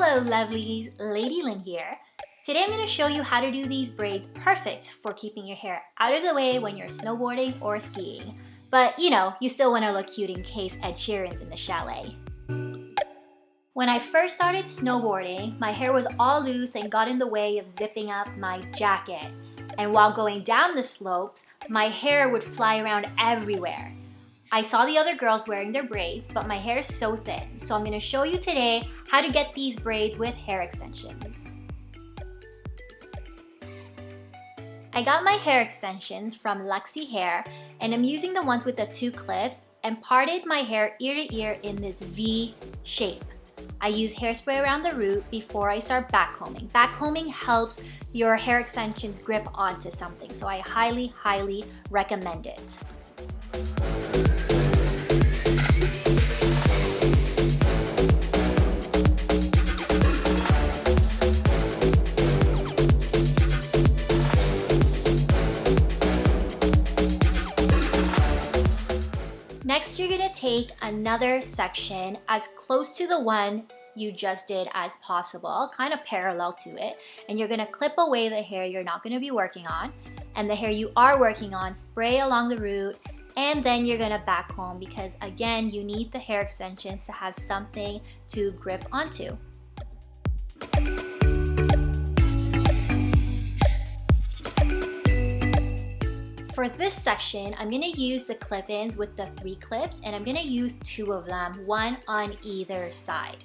Hello lovelies, Lady Lynn here. Today I'm going to show you how to do these braids perfect for keeping your hair out of the way when you're snowboarding or skiing. But you know, you still want to look cute in case Ed Sheeran's in the chalet. When I first started snowboarding, my hair was all loose and got in the way of zipping up my jacket. And while going down the slopes, my hair would fly around everywhere. I saw the other girls wearing their braids, but my hair is so thin. So I'm going to show you today how to get these braids with hair extensions. I got my hair extensions from Luxy Hair, and I'm using the ones with the 2 clips and parted my hair ear to ear in this V shape. I use hairspray around the root before I start backcombing. Backcombing helps your hair extensions grip onto something, so I highly recommend it. Next, you're gonna take another section as close to the one you just did as possible, kind of parallel to it, and you're gonna clip away the hair you're not gonna be working on, and the hair you are working on, spray along the root, and then you're gonna backcomb because again, you need the hair extensions to have something to grip onto. For this section, I'm going to use the clip-ins with the 3 clips, and I'm going to use 2 of them, one on either side.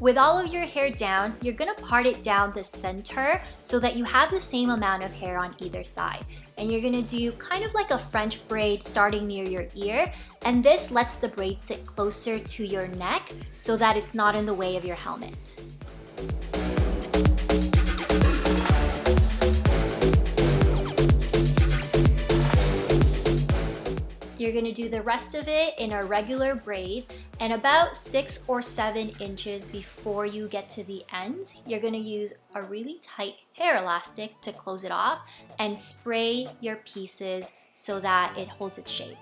With all of your hair down, you're going to part it down the center so that you have the same amount of hair on either side. And you're going to do kind of like a French braid starting near your ear, and this lets the braid sit closer to your neck so that it's not in the way of your helmet. You're going to do the rest of it in a regular braid, and about 6 or 7 inches before you get to the ends, you're going to use a really tight hair elastic to close it off and spray your pieces so that it holds its shape.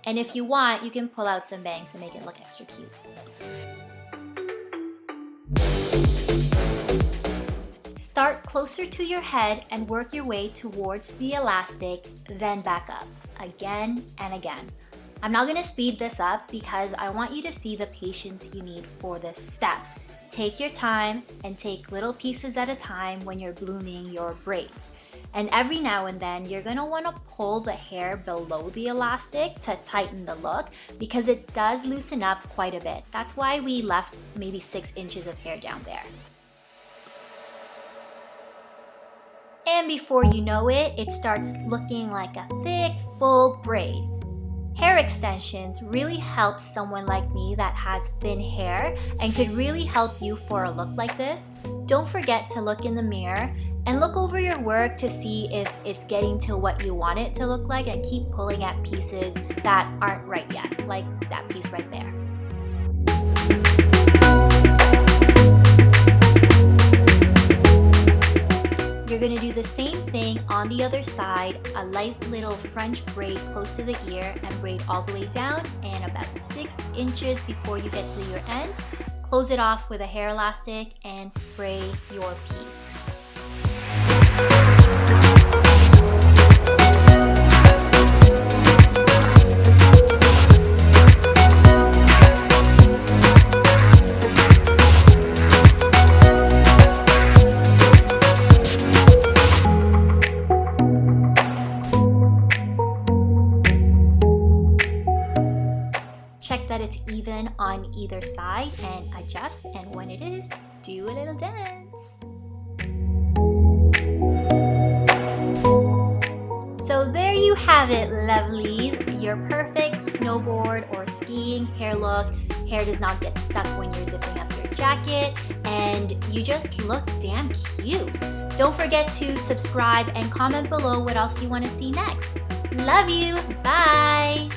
And if you want, you can pull out some bangs to make it look extra cute. Start closer to your head and work your way towards the elastic, then back up, again and again. I'm not going to speed this up because I want you to see the patience you need for this step. Take your time and take little pieces at a time when you're blooming your braids. And every now and then, you're going to want to pull the hair below the elastic to tighten the look because it does loosen up quite a bit. That's why we left maybe 6 inches of hair down there. And before you know it, it starts looking like a thick, full braid. Hair extensions really help someone like me that has thin hair and could really help you for a look like this. Don't forget to look in the mirror and look over your work to see if it's getting to what you want it to look like, and keep pulling at pieces that aren't right yet, like that piece right there. You're going to do the same thing on the other side, a light little French braid close to the ear and braid all the way down, and about 6 inches before you get to your ends, close it off with a hair elastic and spray your piece. Check that it's even on either side and adjust, and when it is, do a little dance. So there you have it, lovelies, your perfect snowboard or skiing hair look. Hair does not get stuck when you're zipping up your jacket, and you just look damn cute. Don't forget to subscribe and comment below what else you want to see next. Love you, bye!